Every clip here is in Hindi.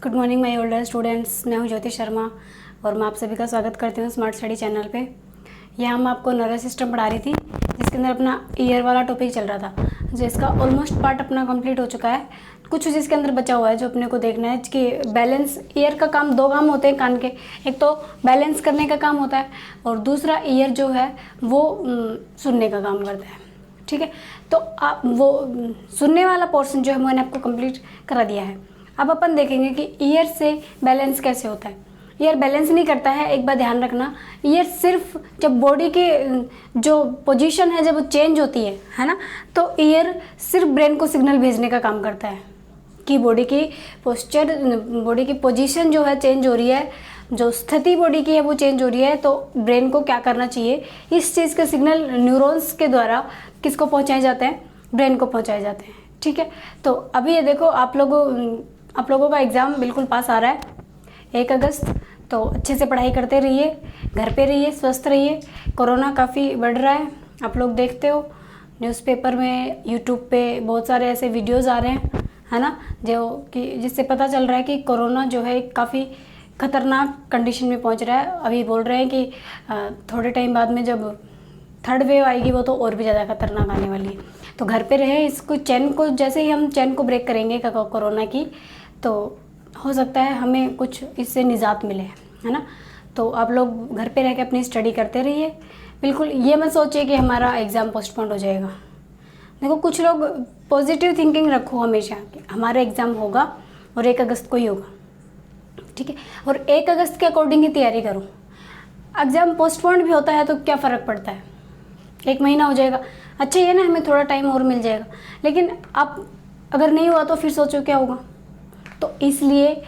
Good morning my older students. मैं हूं ज्योति शर्मा और मैं आप सभी का स्वागत करती हूं स्मार्ट स्टडी चैनल पे। यहाँ मैं आपको नर्वस सिस्टम पढ़ा रही थी, जिसके अंदर अपना ईयर वाला टॉपिक चल रहा था, जिसका ऑलमोस्ट पार्ट अपना कंप्लीट हो चुका है। कुछ जिसके अंदर बचा हुआ है जो अपने को देखना है कि बैलेंस ईयर का काम, दो काम होते हैं कान के। एक तो बैलेंस करने का काम होता है और दूसरा ईयर जो है वो सुनने का काम करता है। ठीक है, तो आप वो सुनने वाला पोर्शन जो है मैंने आपको कंप्लीट करा दिया है। अब अपन देखेंगे कि ईयर से बैलेंस कैसे होता है। ईयर बैलेंस नहीं करता है, एक बात ध्यान रखना। ईयर सिर्फ जब बॉडी की जो पोजीशन है जब वो चेंज होती है ना, तो ईयर सिर्फ ब्रेन को सिग्नल भेजने का काम करता है कि बॉडी की पोस्चर, बॉडी की पोजीशन जो है चेंज हो रही है, जो स्थिति बॉडी की है वो चेंज हो रही है, तो ब्रेन को क्या करना चाहिए, इस चीज़ के सिग्नल न्यूरॉन्स के द्वारा किसको पहुंचाए जाते हैं, ब्रेन को पहुंचाए जाते हैं। ठीक है, तो अभी ये देखो आप लोगों का एग्ज़ाम बिल्कुल पास आ रहा है 1 अगस्त। तो अच्छे से पढ़ाई करते रहिए, घर पे रहिए, स्वस्थ रहिए। कोरोना काफ़ी बढ़ रहा है, आप लोग देखते हो न्यूज़पेपर में, यूट्यूब पे बहुत सारे ऐसे वीडियोस आ रहे हैं, है ना, जो कि जिससे पता चल रहा है कि कोरोना जो है काफ़ी ख़तरनाक कंडीशन में पहुंच रहा है। अभी बोल रहे हैं कि थोड़े टाइम बाद में जब 3rd वेव आएगी वो तो और भी ज़्यादा खतरनाक आने वाली है। तो घर पे रहे, इसको चैन को, जैसे ही हम चैन को ब्रेक करेंगे कोरोना की, तो हो सकता है हमें कुछ इससे निजात मिले, है ना। तो आप लोग घर पे रह के अपनी स्टडी करते रहिए। बिल्कुल ये मत सोचिए कि हमारा एग्ज़ाम पोस्टपोन हो जाएगा। देखो कुछ लोग पॉजिटिव थिंकिंग रखो हमेशा कि हमारा एग्ज़ाम होगा और 1 अगस्त को ही होगा। ठीक है, और 1 अगस्त के अकॉर्डिंग ही तैयारी करो। एग्ज़ाम पोस्टपोन भी होता है तो क्या फ़र्क पड़ता है, 1 महीना हो जाएगा, अच्छा ये ना हमें थोड़ा टाइम और मिल जाएगा। लेकिन आप अगर नहीं हुआ तो फिर सोचो क्या होगा। तो इसलिए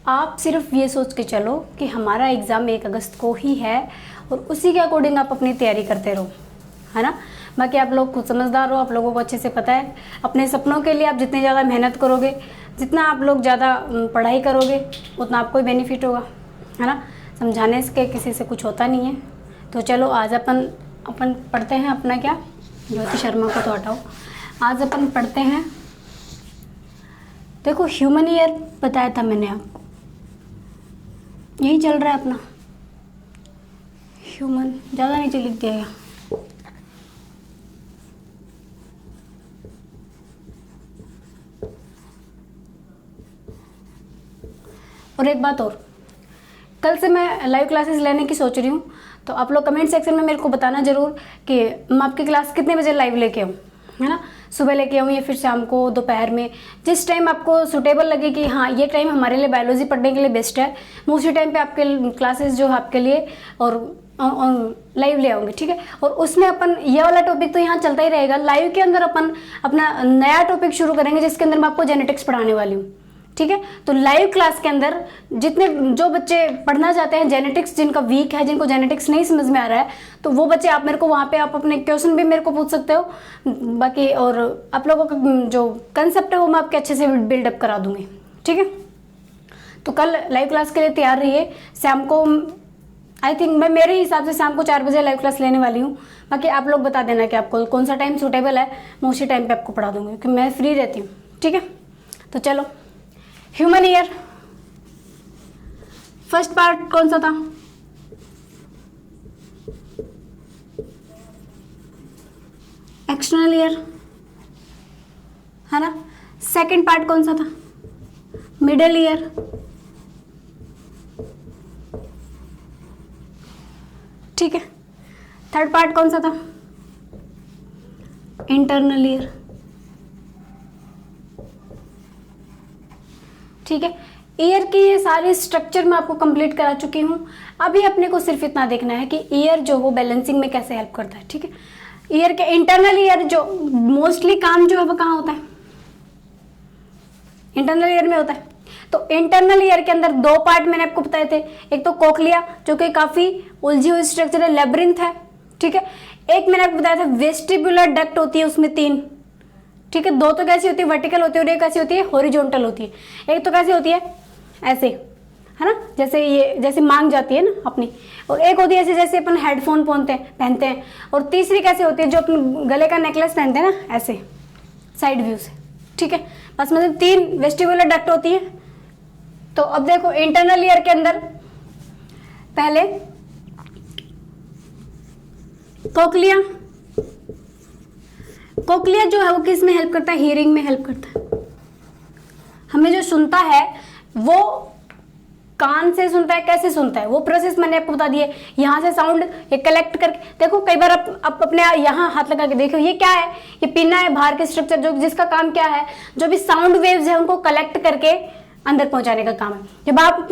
आप सिर्फ ये सोच के चलो कि हमारा एग्ज़ाम 1 अगस्त को ही है और उसी के अकॉर्डिंग आप अपनी तैयारी करते रहो, है ना। बाकी आप लोग खुद समझदार हो, आप लोगों को अच्छे से पता है अपने सपनों के लिए आप जितने ज़्यादा मेहनत करोगे, जितना आप लोग ज़्यादा पढ़ाई करोगे, उतना आपको ही बेनिफिट होगा, है ना। समझाने से किसी से कुछ होता नहीं है। तो चलो आज अपन पढ़ते हैं अपना क्या, ज्योति शर्मा को तो हटाओ। आज अपन पढ़ते हैं, देखो ह्यूमन ईयर बताया था मैंने आपको, यही चल रहा है अपना ह्यूमन, ज़्यादा नीचे लिख दिया गया। और एक बात और, कल से मैं लाइव क्लासेस लेने की सोच रही हूँ, तो आप लोग कमेंट सेक्शन में मेरे को बताना ज़रूर कि मैं आपकी क्लास कितने बजे लाइव लेके आऊँ, है ना। सुबह लेके आऊँ या फिर शाम को, दोपहर में, जिस टाइम आपको सुटेबल लगे कि हाँ ये टाइम हमारे लिए बायोलॉजी पढ़ने के लिए बेस्ट है, मैं उसी टाइम पे आपके क्लासेस जो है आपके लिए और लाइव ले आऊँगी। ठीक है, और उसमें अपन ये वाला टॉपिक तो यहाँ चलता ही रहेगा। लाइव के अंदर अपन अपना नया टॉपिक शुरू करेंगे जिसके अंदर मैं आपको जेनेटिक्स पढ़ाने वाली हूँ। ठीक है, तो लाइव क्लास के अंदर जितने जो बच्चे पढ़ना चाहते हैं जेनेटिक्स, जिनका वीक है, जिनको जेनेटिक्स नहीं समझ में आ रहा है, तो वो बच्चे आप मेरे को वहाँ पे आप अपने क्वेश्चन भी मेरे को पूछ सकते हो। बाकी और आप लोगों का जो कंसेप्ट है वो मैं आपके अच्छे से बिल्डअप करा दूंगी। ठीक है, तो कल लाइव क्लास के लिए तैयार रहिए। शाम को आई थिंक मैं मेरे हिसाब से शाम को 4 बजे लाइव क्लास लेने वाली हूँ। बाकी आप लोग बता देना कि आपको कौन सा टाइम सूटेबल है, मैं उसी टाइम पे आपको पढ़ा दूंगी क्योंकि मैं फ्री रहती हूँ। ठीक है, तो चलो ह्यूमन ईयर, फर्स्ट पार्ट कौन सा था, एक्सटर्नल ईयर, है ना। सेकंड पार्ट कौन सा था, मिडल ईयर, ठीक है। थर्ड पार्ट कौन सा था, इंटरनल ईयर, ठीक है। ईयर की ये सारी स्ट्रक्चर मैं आपको कंप्लीट करा चुकी हूँ। अभी अपने को सिर्फ इतना देखना है कि ईयर जो वो बैलेंसिंग में कैसे हेल्प करता है। ठीक है, ईयर के इंटरनल ईयर जो मोस्टली काम जो है वो कहाँ होता है, इंटरनल ईयर में होता है। तो इंटरनल ईयर के अंदर 2 पार्ट मैंने आपको बताए थे, एक तो कोक्लिया जो कि काफी उलझी हुई स्ट्रक्चर है, लेब्रिंथ है। ठीक है, एक मैंने आपको बताया था वेस्टिबुलर डक्ट होती है, उसमें 3। ठीक है, 2 तो कैसी होती है, वर्टिकल होती है और एक कैसी होती है, हॉरिजॉन्टल होती है। एक तो कैसी होती है ऐसे, है ना, जैसे ये जैसे मांग जाती है ना अपनी, और एक होती है ऐसे जैसे अपन हेडफोन पहनते हैं, और तीसरी कैसे होती है जो अपन गले का नेकलेस पहनते हैं ना, ऐसे साइड व्यू से। ठीक है, बस मतलब 3 वेस्टिबुलर डक्ट होती है, तो अब देखो इंटरनल ईयर के अंदर पहले कोक्लिया, कोक्लिया जो है वो किस में हेल्प करता है, हियरिंग में हेल्प करता है। हमें जो सुनता है वो कान से सुनता है, कैसे सुनता है वो प्रोसेस मैंने आपको बता दी है। यहाँ से साउंड ये कलेक्ट करके देखो, कई बार आप अपने यहाँ हाथ लगा के देखो, ये क्या है, ये पिन्ना है बाहर के स्ट्रक्चर जो जिसका काम क्या है, जो भी साउंड वेव्स है उनको कलेक्ट करके अंदर पहुंचाने का काम है। जब आप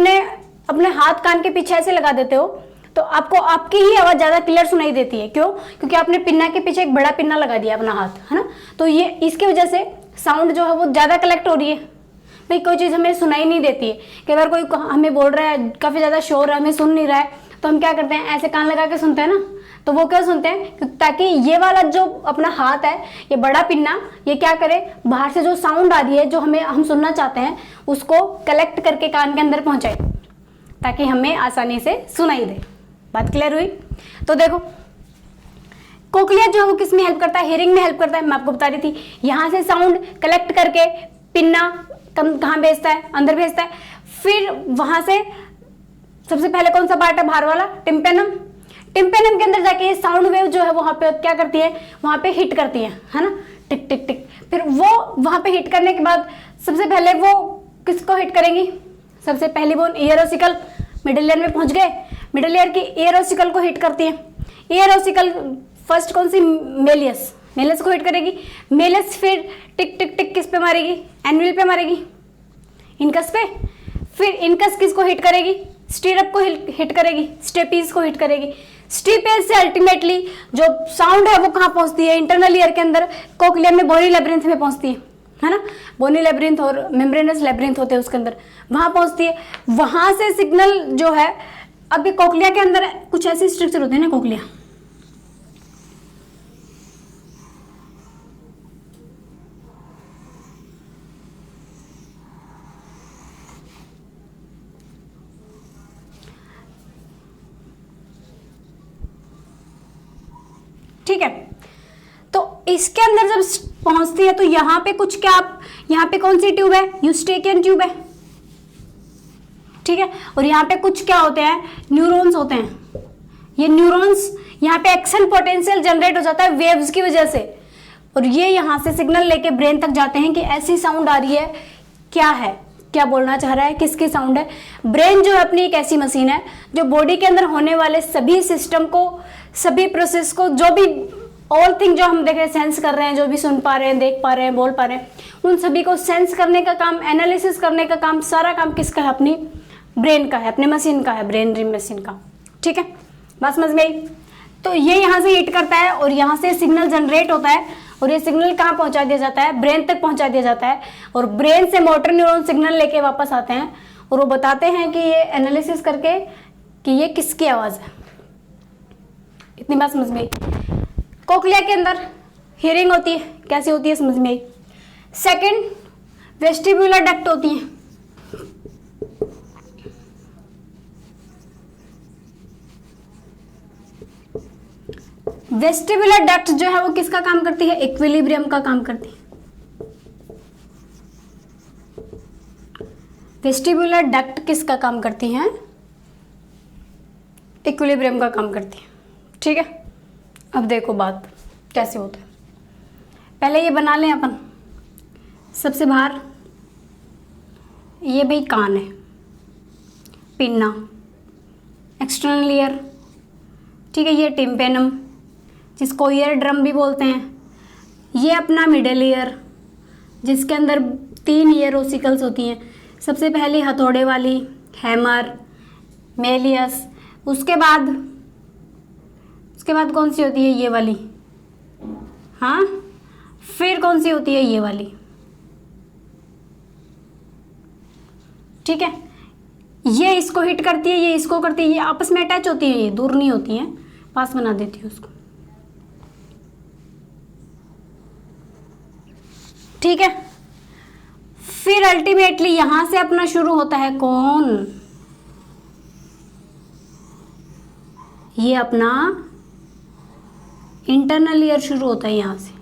अपने हाथ कान के पीछे ऐसे लगा देते हो तो आपको आपकी ही आवाज ज्यादा क्लियर सुनाई देती है। क्यों? क्योंकि आपने पिन्ना के पीछे एक बड़ा पिन्ना लगा दिया अपना हाथ, है ना, तो ये इसकी वजह से साउंड जो है वो ज्यादा कलेक्ट हो रही है। भाई कोई चीज हमें सुनाई नहीं देती है, कि अगर कोई हमें बोल रहा है काफी ज्यादा शोर है, हमें सुन नहीं रहा है, तो हम क्या करते हैं, ऐसे कान लगा के सुनते हैं ना। तो वो क्या सुनते हैं, ताकि ये वाला जो अपना हाथ है, ये बड़ा पिन्ना, ये क्या करे, बाहर से जो साउंड आ रही है जो हम सुनना चाहते हैं उसको कलेक्ट करके कान के अंदर पहुंचाए, ताकि हमें आसानी से सुनाई दे। बात क्लियर हुई? तो देखो कोक्लिया जो है वो किस में हेल्प करता है, हियरिंग में हेल्प करता है। मैं आपको बता रही थी, यहाँ से साउंड कलेक्ट करके पिन्ना कहाँ भेजता है, अंदर भेजता है। फिर वहां से सबसे पहले कौन सा पार्ट है, बाहर वाला टिम्पेनम, टिम्पेनम के अंदर जाके साउंड वेव जो है वहां पे क्या करती है, वहां पे हिट करती है ना, टिक टिक टिक। फिर वो वहां पे हिट करने के बाद सबसे पहले वो किसको हिट करेंगी, सबसे पहली वो ईयर ओसिकल, मिडिल ईयर में पहुंच गए, मिडिल ईयर की ईयर ओसिकल को हिट करती है। ईयर ओसिकल फर्स्ट कौन सी, मेलियस, मेलियस को हिट करेगी। मेलियस फिर टिक टिक टिक किस पे मारेगी, एनुअल पे मारेगी, इनकस पे। फिर इनकस किसको हिट करेगी, स्टीरप को हिट करेगी, स्टेपीज को हिट करेगी। स्टीपेज से अल्टीमेटली जो साउंड है वो कहाँ पहुंचती है, इंटरनल ईयर के अंदर कोक्लिया में बोनी लेब्रिंथ में पहुंचती है ना, बोनी लेब्रिंथ और मेम्ब्रेनस लेब्रिंथ होते हैं उसके अंदर, वहां पहुंचती है। वहां से सिग्नल जो है, अभी कोक्लिया के अंदर कुछ ऐसे स्ट्रक्चर होते हैं ना, कोक्लिया ठीक है। तो इसके अंदर जब पहुंचती है तो यहाँ पे कुछ क्या, यहाँ पे कौन सी ट्यूब है, यूस्टेकियन ट्यूब है, ठीक है। और यहाँ पे कुछ क्या होते हैं, न्यूरॉन्स होते हैं। ये न्यूरॉन्स यहाँ पे एक्शन पोटेंशियल जनरेट हो जाता है वेव्स की वजह से, और ये यहाँ से सिग्नल लेके ब्रेन तक जाते हैं कि ऐसी साउंड आ रही है, क्या है, क्या बोलना चाह रहा है, किसकी साउंड है। ब्रेन जो है अपनी एक ऐसी मशीन है जो बॉडी के अंदर होने वाले सभी सिस्टम को, सभी प्रोसेस को, जो भी ऑल थिंग जो हम देख रहे हैं, सेंस कर रहे हैं, जो भी सुन पा रहे हैं, देख पा रहे हैं, बोल पा रहे हैं, उन सभी को सेंस करने का काम, एनालिसिस करने का काम, सारा काम किसका है, अपनी ब्रेन का है, अपने मशीन का है, ब्रेन ड्रीम मशीन का, ठीक है। बात समझ में आई? तो ये यहाँ से हिट करता है और यहाँ से सिग्नल जनरेट होता है, और ये सिग्नल कहाँ पहुंचा दिया जाता है, ब्रेन तक पहुंचा दिया जाता है, और ब्रेन से मोटर न्यूरॉन सिग्नल लेके वापस आते हैं और वो बताते हैं कि ये एनालिसिस करके कि ये किसकी आवाज है। इतनी बात समझ में आई? कोक्लिया के अंदर हियरिंग होती है, कैसी होती है, समझ में आई? सेकंड, वेस्टिब्युलर डक्ट होती है। वेस्टिबुलर डक्ट जो है वो किसका काम करती है, इक्विलिब्रियम का काम करती है। वेस्टिबुलर डक्ट किसका काम करती है, इक्विलिब्रियम का काम करती है, ठीक है। अब देखो बात कैसे होता है, पहले ये बना लें अपन। सबसे बाहर ये भाई कान है, पिन्ना, एक्सटर्नल ईयर, ठीक है। ये टिम्पेनम जिसको ईयर ड्रम भी बोलते हैं, ये अपना मिडल ईयर जिसके अंदर 3 ईयर ओसिकल्स होती हैं। सबसे पहली हथौड़े वाली, हैमर, मेलियस, उसके बाद कौन सी होती है, ये वाली, हाँ, फिर कौन सी होती है, ये वाली, ठीक है। ये इसको हिट करती है, ये इसको करती है, ये आपस में अटैच होती है, ये दूर नहीं होती है, पास बना देती है उसको, ठीक है। फिर अल्टीमेटली यहां से अपना शुरू होता है कौन, ये अपना इंटरनल ईयर शुरू होता है यहां से।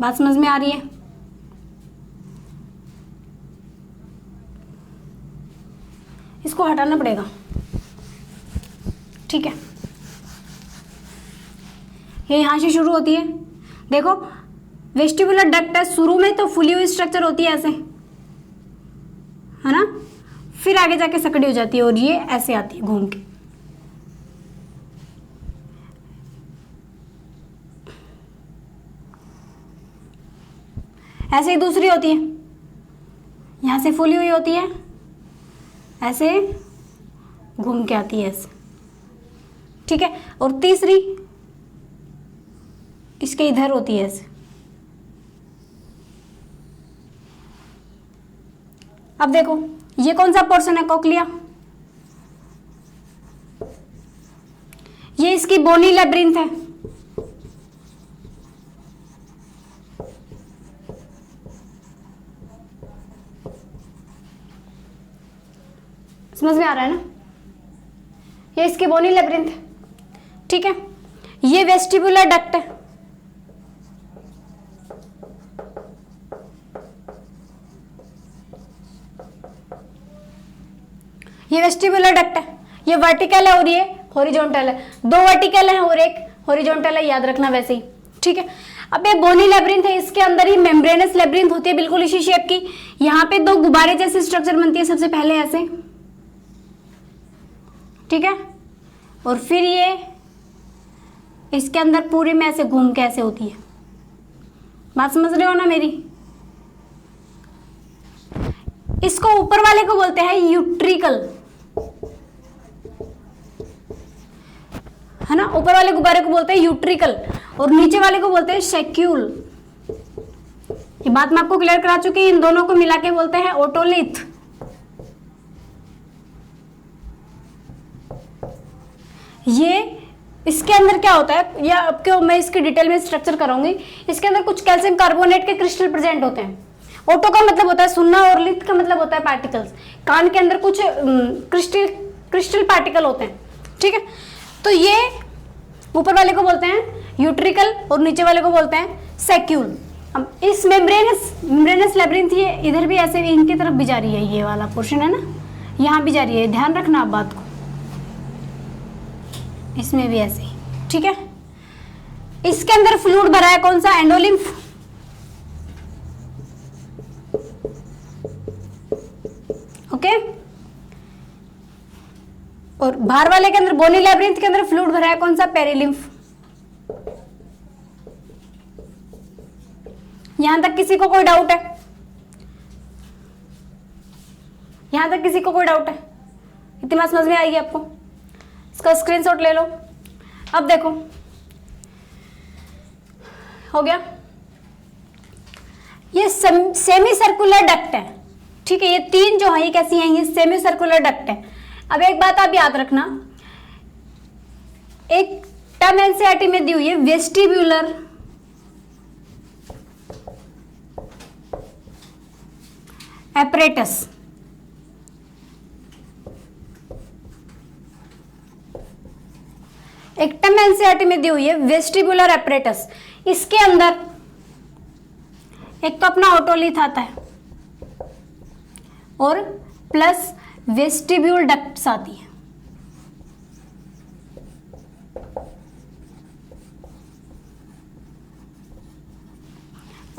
बात समझ में आ रही है? इसको हटाना पड़ेगा, ठीक है। ये यहाँ से शुरू होती है, देखो वेस्टिबुलर डक्ट है, शुरू में तो फुली हुई स्ट्रक्चर होती है ऐसे, है ना, फिर आगे जाके सकड़ी हो जाती है और ये ऐसे आती है घूम के। ऐसे ही दूसरी होती है, यहां से फुली हुई होती है, ऐसे घूम के आती है ऐसे, ठीक है। और तीसरी इसके इधर होती है ऐसे। अब देखो ये कौन सा पोर्शन है, कोक्लिया, ये इसकी बोनी लेब्रिंथ है, समझ में आ रहा है ना, ये इसकी बोनी लेब्रिंथ है, ठीक है। ये वेस्टिबुलर डक्ट है, ये वेस्टिबुलर डक्ट है, ये वर्टिकल है और ये हॉरिजॉन्टल है, दो वर्टिकल है और एक हॉरिजॉन्टल है, याद रखना वैसे ही, ठीक है। अब ये बोनी लेब्रिंथ है, इसके अंदर ही मेम्ब्रेनस लेब्रिंथ होती है बिल्कुल इसी शेप की, यहाँ पे दो गुब्बारे जैसे स्ट्रक्चर बनती है सबसे पहले ऐसे, ठीक है, और फिर ये इसके अंदर पूरे में ऐसे घूम के ऐसे होती है। बात समझ रहे हो ना मेरी। इसको ऊपर वाले को बोलते हैं यूट्रिकल, है ना, ऊपर वाले गुब्बारे को बोलते हैं यूट्रिकल और नीचे वाले को बोलते हैं सेक्यूल। ये बात मैं आपको क्लियर करा चुकी, इन दोनों को मिला के बोलते हैं ओटोलिथ। ये इसके अंदर क्या होता है, या आपको मैं इसकी डिटेल में स्ट्रक्चर कराऊंगी। इसके अंदर कुछ कैल्शियम कार्बोनेट के क्रिस्टल प्रेजेंट होते हैं। ओटो का मतलब होता है सुनना और लिथ का मतलब होता है पार्टिकल्स। कान के अंदर कुछ क्रिस्टल पार्टिकल होते हैं, ठीक है। तो ये ऊपर वाले को बोलते हैं यूट्रिकल और नीचे वाले को बोलते हैं सेक्यूल। अब इस मेम्ब्रेनस लेब्रिंथ ये इधर भी ऐसे इनकी तरफ भी जा रही है, ये वाला पोर्शन है ना, यहाँ भी जा रही है, ध्यान रखना आप बात को, इसमें भी ऐसे ही, ठीक है। इसके अंदर फ्लूइड भरा है, कौन सा, एंडोलिम्फ, ओके। और बाहर वाले के अंदर बोनी लेब्रिंथ के अंदर फ्लूइड भरा है, कौन सा, पेरिलिम्फ। यहां तक किसी को कोई डाउट है, यहां तक किसी को कोई डाउट है, इतनी बात समझ में आएगी आपको। इसका स्क्रीनशॉट ले लो। अब देखो हो गया, ये सेमी सर्कुलर डक्ट है, ठीक है। ये तीन जो है ये कैसी हैं, ये सेमी सर्कुलर डक्ट है। अब एक बात आप याद रखना, एक टर्म एनसीईआरटी में दी हुई है वेस्टिब्यूलर एपरेटस। एक टर्म एनसीईआरटी में दी हुई है वेस्टिबुलर एपरेटस। इसके अंदर एक तो अपना ओटोलिथ आता है और प्लस वेस्टिब्यूल डक्ट्स आती है।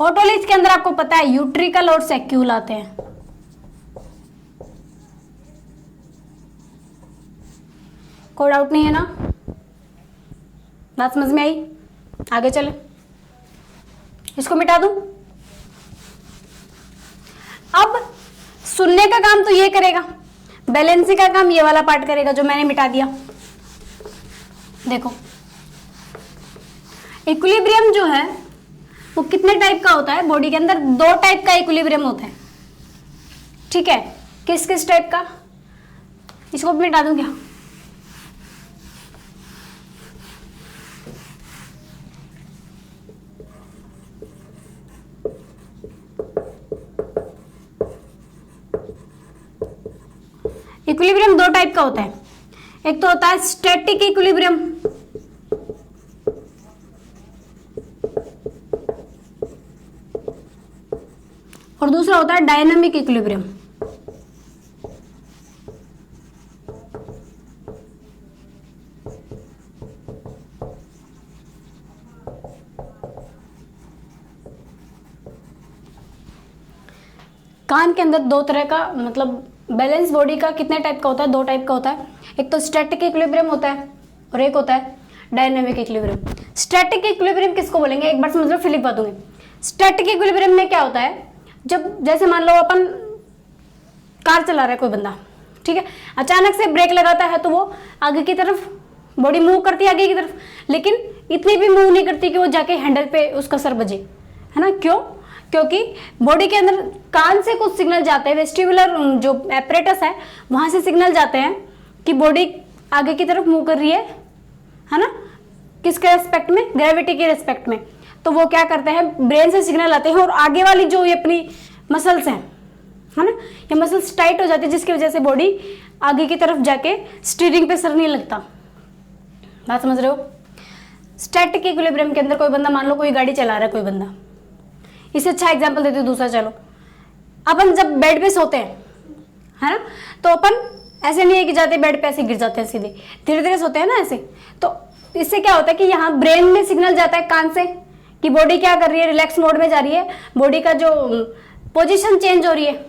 ओटोलिथ के अंदर आपको पता है यूट्रिकल और सेक्यूल आते हैं। कोई डाउट नहीं है ना, बात समझ में आई। आगे चले, इसको मिटा दूं। अब सुनने का काम तो ये करेगा, बैलेंसिंग का काम ये वाला पार्ट करेगा जो मैंने मिटा दिया। देखो इक्विलिब्रियम जो है वो कितने टाइप का होता है, बॉडी के अंदर दो टाइप का इक्विलिब्रियम होता है, ठीक है। किस किस टाइप का, इसको भी मिटा दूं क्या। इक्विलिब्रियम दो टाइप का होता है, एक तो होता है स्टैटिक इक्विलिब्रियम और दूसरा होता है डायनामिक इक्विलिब्रियम। कान के अंदर दो तरह का मतलब बैलेंस बॉडी का कितने टाइप का होता है, दो टाइप का होता है। एक तो स्टैटिक इक्विलिब्रियम होता है और एक होता है डायनामिक इक्विलिब्रियम। स्टैटिक इक्विलिब्रियम किसको बोलेंगे, एक बार समझ लो फिर लिखवा दूंगी। स्टैटिक इक्विलिब्रियम में क्या होता है, जब जैसे मान लो अपन कार चला रहा है कोई बंदा, ठीक है, अचानक से ब्रेक लगाता है तो वो आगे की तरफ बॉडी मूव करती है आगे की तरफ, लेकिन इतनी भी मूव नहीं करती कि वो जाके हैंडल पे उसका सर बजे, है ना। क्यों, क्योंकि बॉडी के अंदर कान से कुछ सिग्नल जाते हैं, वेस्टिबुलर जो एपरेटस है वहां से सिग्नल जाते हैं कि बॉडी आगे की तरफ मूव कर रही है ना, किसके रेस्पेक्ट में, ग्रेविटी के रेस्पेक्ट में। तो वो क्या करते हैं, ब्रेन से सिग्नल आते हैं और आगे वाली जो ये अपनी मसल्स हैं, है ना, ये मसल्स टाइट हो जाती है जिसकी वजह से बॉडी आगे की तरफ जाके स्टीयरिंग पे सर नहीं लगता। बात समझ रहे हो। स्टैटिक इक्विलिब्रियम के अंदर कोई बंदा, मान लो कोई गाड़ी चला रहा है कोई बंदा, इससे अच्छा एग्जांपल देते हो दूसरा। चलो अपन जब बेड पे सोते हैं, है ना, तो अपन ऐसे नहीं है कि जाते बेड पे ऐसे गिर जाते हैं, सीधे धीरे धीरे सोते हैं ना ऐसे। तो इससे क्या होता है कि यहाँ ब्रेन में सिग्नल जाता है कान से कि बॉडी क्या कर रही है, रिलैक्स मोड में जा रही है, बॉडी का जो पोजीशन चेंज हो रही है,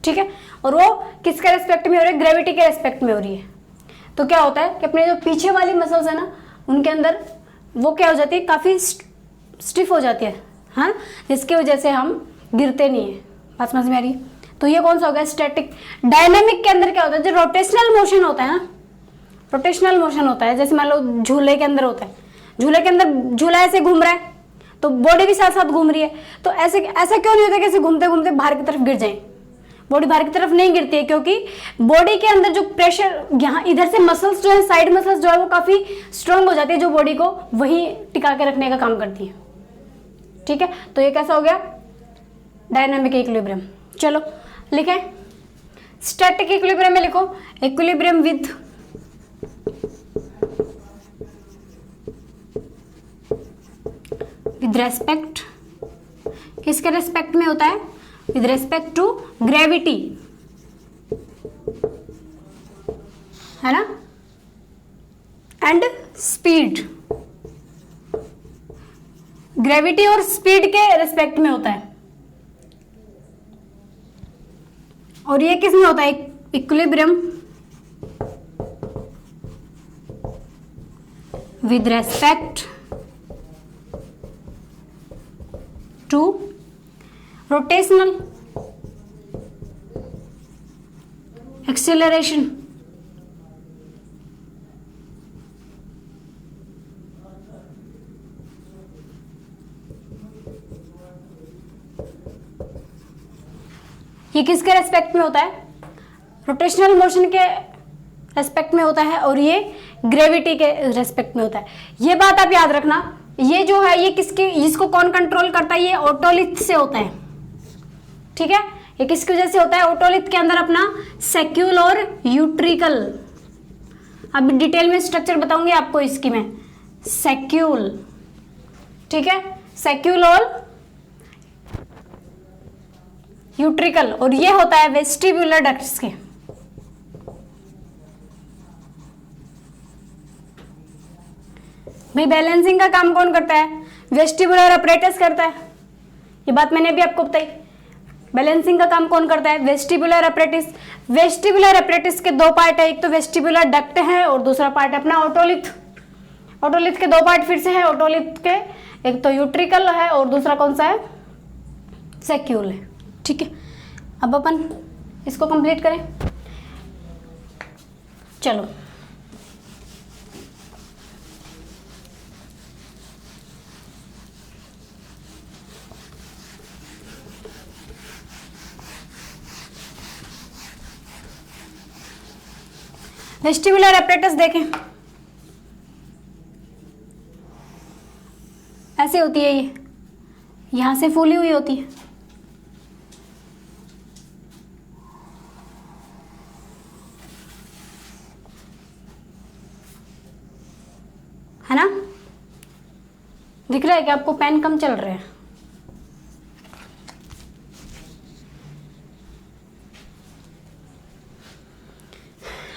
ठीक है, और वो किसके रेस्पेक्ट में हो रही है, ग्रेविटी के रेस्पेक्ट में हो रही है। तो क्या होता है कि अपने जो पीछे वाली मसल्स है ना, उनके अंदर वो क्या हो जाती है, काफी स्टिफ हो जाती है, हाँ, जिसकी वजह से हम गिरते नहीं है। बात समझ में आ रही है। तो ये कौन सा हो गया, स्टैटिक। डायनामिक के अंदर क्या होता है, जो रोटेशनल मोशन होता है ना, रोटेशनल मोशन होता है, जैसे मान लो झूले के अंदर होता है, झूले के अंदर झूला ऐसे घूम रहा है तो बॉडी भी साथ साथ घूम रही है। तो ऐसे ऐसा क्यों नहीं होता कि ऐसे घूमते घूमते बाहर की तरफ गिर जाए, बॉडी बाहर की तरफ नहीं गिरती है, क्योंकि बॉडी के अंदर जो प्रेशर, यहाँ इधर से मसल्स जो है, साइड मसल्स जो है वो काफी स्ट्रांग हो जाती है, जो बॉडी को वहीं टिका के रखने का काम करती है, ठीक है। तो ये कैसा हो गया, डायनामिक इक्विलिब्रियम। चलो लिखें, स्टैटिक इक्विलिब्रियम में लिखो इक्विलिब्रियम विद रेस्पेक्ट, किसके रेस्पेक्ट में होता है, विद रेस्पेक्ट टू ग्रेविटी, है ना, एंड स्पीड। ग्रेविटी और स्पीड के रेस्पेक्ट में होता है। और ये किस में होता है, equilibrium with respect to rotational acceleration. ये किसके रेस्पेक्ट में होता है, रोटेशनल मोशन के रेस्पेक्ट में होता है, और ये ग्रेविटी के रेस्पेक्ट में होता है। ये बात आप याद रखना, ये जो है ये किसके, इसको कौन कंट्रोल करता है, ये ओटोलिथ से होता है, ठीक है। ये किसकी वजह से होता है, ओटोलिथ के अंदर अपना सैक्यूल और यूट्रिकल, अब डिटेल में स्ट्रक्चर बताऊंगी आपको इसकी मैं, सैक्यूल, ठीक है, सैक्यूल और यूट्रिकल, और ये होता है वेस्टिबुलर डक्ट्स के। भाई बैलेंसिंग का काम कौन करता है, वेस्टिबुलर अपरेटस करता है, ये बात मैंने भी आपको बताई। बैलेंसिंग का काम कौन करता है, वेस्टिबुलर अपरेटिस। वेस्टिबुलर अपरेटिस के दो पार्ट है, एक तो वेस्टिबुलर डक्ट है और दूसरा पार्ट अपना ओटोलिथ। ओटोलिथ के दो पार्ट फिर से है, ओटोलिथ के एक तो यूट्रिकल है और दूसरा कौन सा है, सैक्यूल है, ठीक है। अब अपन इसको कंप्लीट करें। चलो वेस्टिबुलर एपरेटस देखें, ऐसे होती है, ये यहां से फूली हुई होती है ना। दिख रहा है कि आपको पेन कम चल रहे हैं,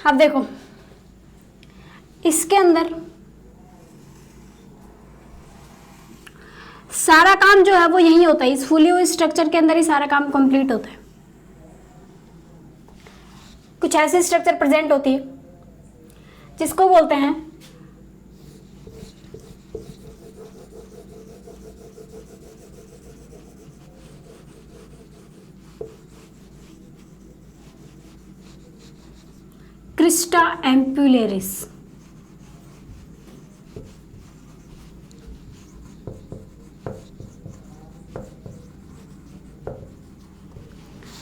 अब देखो इसके अंदर सारा काम जो है वो यही होता है, इस फूली हुई स्ट्रक्चर के अंदर ही सारा काम कंप्लीट होता है। कुछ ऐसी स्ट्रक्चर प्रेजेंट होती है जिसको बोलते हैं क्रिस्टा एम्पुलेरिस।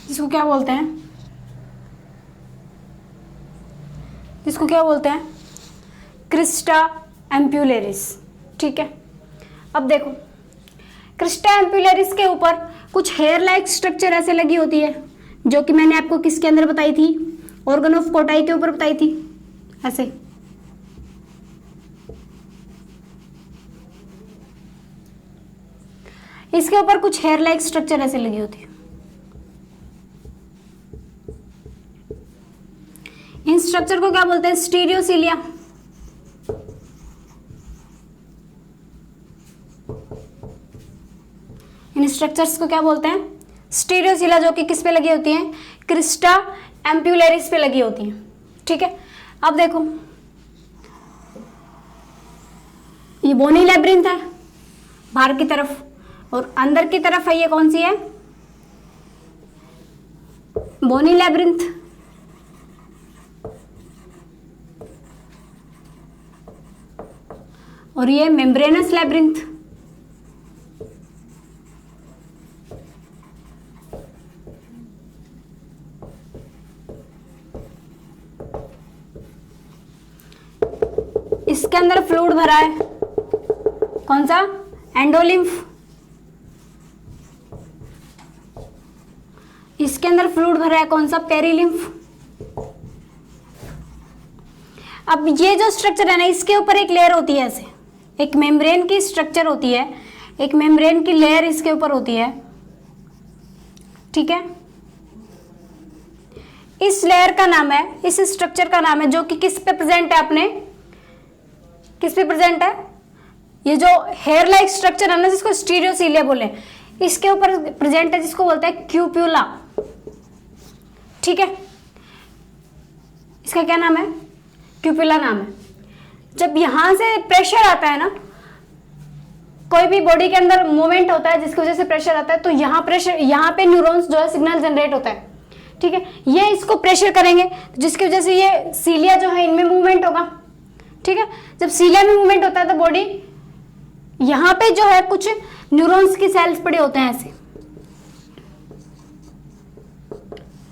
जिसको क्या बोलते हैं, जिसको क्या बोलते हैं, क्रिस्टा एम्पुलेरिस। ठीक है, अब देखो क्रिस्टा एम्पुलेरिस के ऊपर कुछ हेयर लाइक स्ट्रक्चर ऐसे लगी होती है, जो कि मैंने आपको किसके अंदर बताई थी, ऑर्गन ऑफ कोटाई के ऊपर बताई थी, ऐसे। इसके ऊपर कुछ हेयर लाइक स्ट्रक्चर ऐसे लगी होती है। इन स्ट्रक्चर को क्या बोलते हैं, स्टीरियोसीलिया। इन स्ट्रक्चर्स को क्या बोलते हैं, स्टीरियोसीलिया, जो कि किस पे लगी होती हैं, क्रिस्टा एम्पुलेरिस पे लगी होती है। ठीक है, अब देखो ये बोनी लैब्रिंथ है बाहर की तरफ, और अंदर की तरफ है ये कौन सी है, बोनी लैब्रिंथ। और ये मेम्ब्रेनस लैब्रिंथ। इसके अंदर फ्लूइड भरा है, कौन सा, एंडोलिम्फ। इसके अंदर फ्लूइड भरा है, कौन सा, पेरिलिम्फ। अब ये जो स्ट्रक्चर है ना, इसके ऊपर एक लेयर होती है, ऐसे एक मेम्ब्रेन की स्ट्रक्चर होती है, एक मेम्ब्रेन की लेयर इसके ऊपर होती है। ठीक है, इस लेयर का नाम है, इस स्ट्रक्चर का नाम है, जो कि किस पे प्रेजेंट है, अपने किस पे प्रेजेंट है, ये जो हेयर लाइक स्ट्रक्चर है ना, जिसको स्टीरियोसीलिया बोले, इसके ऊपर प्रेजेंट है, जिसको बोलते हैं क्यूप्यूला। ठीक है, इसका क्या नाम है, क्यूप्यूला नाम है। जब यहां से प्रेशर आता है ना, कोई भी बॉडी के अंदर मूवमेंट होता है जिसकी वजह से प्रेशर आता है, तो यहाँ पे न्यूरॉन्स जो है सिग्नल जनरेट होता है। ठीक है, ये इसको प्रेशर करेंगे, जिसकी वजह से ये सीलिया जो है इनमें मूवमेंट होगा। ठीक है, जब सीलिया में मूवमेंट होता है तो बॉडी, यहाँ पे जो है कुछ न्यूरॉन्स की सेल्स पड़े होते हैं ऐसे,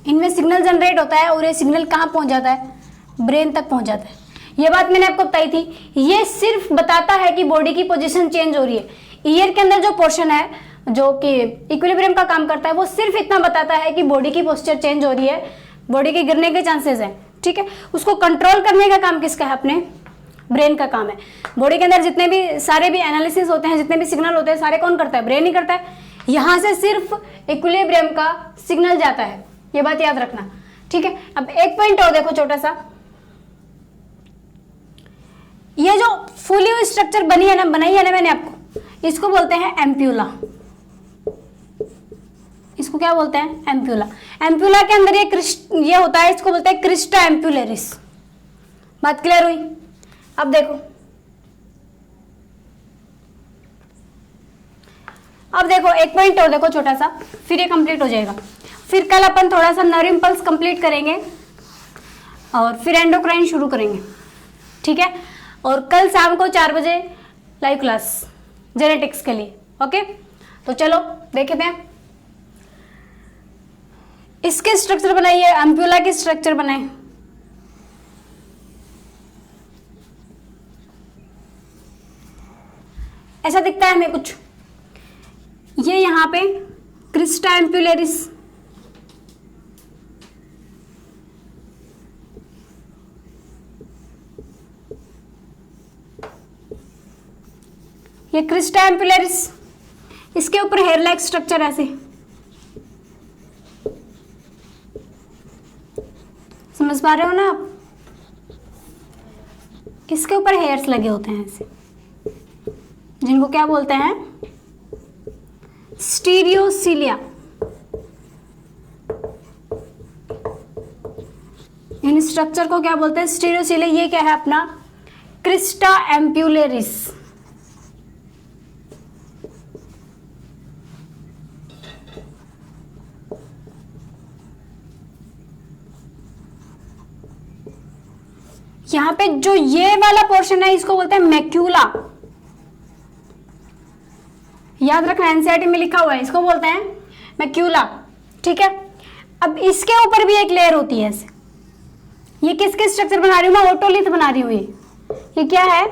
इनमें सिग्नल जनरेट होता है, और ये सिग्नल कहाँ पहुंच जाता है, ब्रेन तक पहुंच जाता है। ये बात मैंने आपको बताई थी। ये सिर्फ बताता है कि बॉडी की पोजीशन चेंज हो रही है। ईयर के अंदर जो पोर्शन है जो कि इक्विलिब्रियम का काम करता है, वो सिर्फ इतना बताता है कि बॉडी की पोस्चर चेंज हो रही है, बॉडी के गिरने के चांसेस हैं। ठीक है, उसको कंट्रोल करने का काम किसका है, अपने ब्रेन का काम है। बॉडी के अंदर जितने भी सारे भी एनालिसिस होते हैं, जितने भी सिग्नल होते हैं, सारे कौन करता है, ब्रेन ही करता है। यहां से सिर्फ इक्विलिब्रियम का सिग्नल जाता है, ये बात याद रखना। ठीक है, अब एक पॉइंट और देखो छोटा सा, ये जो फुली हुई स्ट्रक्चर बनाई है ना मैंने आपको, इसको बोलते हैं एम्प्यूला। इसको क्या बोलते हैं, एम्प्यूला। एम्प्यूला के अंदर ये होता है, इसको बोलते हैं क्रिस्टा एम्पुलेरिस। बात क्लियर हुई। अब देखो, एक पॉइंट और देखो छोटा सा, फिर ये कंप्लीट हो जाएगा। फिर कल अपन थोड़ा सा नर्व इंपल्स कंप्लीट करेंगे, और फिर एंडोक्राइन शुरू करेंगे। ठीक है, और कल शाम को 4 बजे लाइव क्लास जेनेटिक्स के लिए। ओके, तो चलो देखते हैं। इसके स्ट्रक्चर बनाइए, एम्प्यूला की स्ट्रक्चर बनाए। ऐसा दिखता है हमें कुछ, ये यहां पे क्रिस्टा एम्पुलेरिस, ये क्रिस्टा एम्पुलेरिस, इसके ऊपर हेयर लाइक स्ट्रक्चर ऐसे, समझ पा रहे हो ना आप, इसके ऊपर हेयर्स लगे होते हैं ऐसे, जिनको क्या बोलते हैं, स्टीरियोसीलिया। इन स्ट्रक्चर को क्या बोलते हैं? स्टीरियोसीलिया। ये क्या है अपना? क्रिस्टा एम्पुलेरिस। यहां पे जो ये वाला पोर्शन है इसको बोलते हैं मैक्यूला। याद रखना, एनसीईआरटी में लिखा हुआ है, इसको बोलते हैं मैक्यूला। ठीक है, अब इसके ऊपर भी एक लेयर होती है ऐसे। ये किसके स्ट्रक्चर बना रही हूं मैं? ओटोलिथ बना रही हूं। ये क्या है?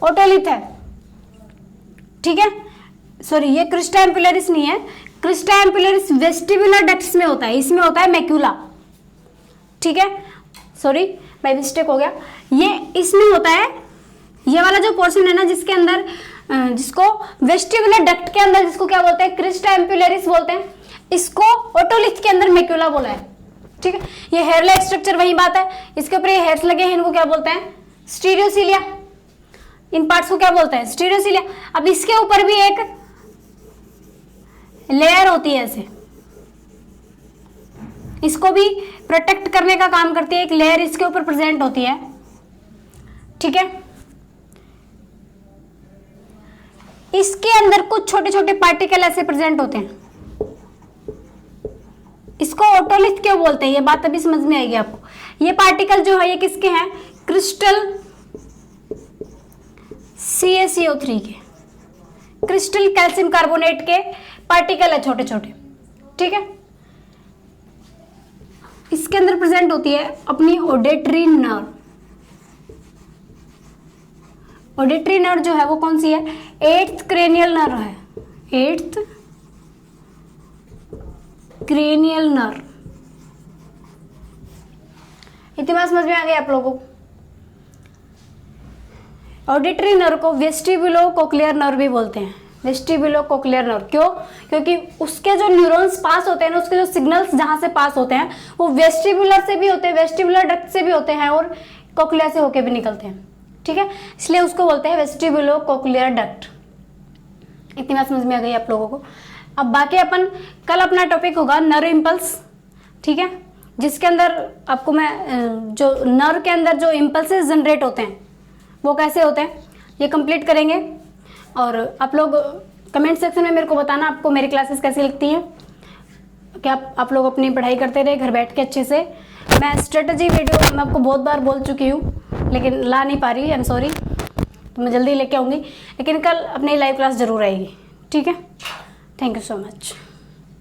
ओटोलिथ है। ठीक है, सॉरी, ये क्रिस्टा एम्पुलेरिस नहीं है। क्रिस्टा एम्पुलेरिस वेस्टिबुलर डक्ट्स में होता है, इसमें होता है मैक्यूला। ठीक है, सॉरी बाय मिस्टेक हो गया। ये इसमें होता है, ये वाला जो पोर्शन है ना जिसके अंदर, जिसको वेस्टिबुलर डक्ट के अंदर, जिसको क्या बोलते हैं? क्रिस्टा एम्पुलेरिस बोलते हैं। इसको ओटोलिथ के अंदर मैक्यूला बोला है। ठीक है, ये हेयर लाइक स्ट्रक्चर वही बात है। इसके ऊपर ये हेयर्स लगे हैं, इनको क्या बोलते हैं? स्टीरियोसीलिया। इन पार्ट्स को क्या बोलते हैं? स्टीरियोसीलिया। अब इसके ऊपर भी एक लेयर होती है ऐसे, इसको भी प्रोटेक्ट करने का काम करती है। एक लेयर इसके ऊपर प्रेजेंट होती है। ठीक है, इसके अंदर कुछ छोटे छोटे पार्टिकल ऐसे प्रेजेंट होते हैं, इसको ओटोलिथ क्यों बोलते हैं? ये बात अभी समझ में आएगी आपको। ये पार्टिकल जो है ये किसके हैं? क्रिस्टल CaCO3 के, क्रिस्टल कैल्शियम कार्बोनेट के पार्टिकल है छोटे छोटे। ठीक है, इसके अंदर प्रेजेंट होती है अपनी ऑडिटरी नर्व। ऑडिटरी नर्व जो है वो कौन सी है? 8th क्रेनियल नर्व है। 8th cranial nerve. इतनी बात समझ में आ गई आप लोगों को? ऑडिटरी नर्व को वेस्टिबुलो कोक्लियर नर्व भी बोलते हैं। वेस्टिबुलो कोक्लियर नर्व क्यों? क्योंकि उसके जो न्यूरॉन्स पास होते हैं ना, उसके जो सिग्नल्स जहां से पास होते हैं वो वेस्टिबुलर से भी होते हैं, वेस्टिबुलर डक्ट से भी होते हैं और कोक्लिया से होके भी निकलते हैं। ठीक है, इसलिए उसको बोलते हैं वेस्टिबुलो कोक्लियर डक्ट। इतनी बात समझ में आ गई आप लोगों को? अब बाकी अपन कल अपना टॉपिक होगा नर्व इम्पल्स। ठीक है, जिसके अंदर आपको मैं जो नर्व के अंदर जो इम्पल्सेस जनरेट होते हैं वो कैसे होते हैं ये कंप्लीट करेंगे। और आप लोग कमेंट सेक्शन में मेरे को बताना आपको मेरी क्लासेस कैसी लगती हैं। क्या आप लोग अपनी पढ़ाई करते रहे घर बैठ के अच्छे से। मैं स्ट्रेटजी वीडियो मैं आपको बहुत बार बोल चुकी हूँ लेकिन ला नहीं पा रही, आई एम सॉरी। तो मैं जल्दी लेके आऊँगी, लेकिन कल अपनी लाइव क्लास ज़रूर आएगी। ठीक है, थैंक यू सो मच।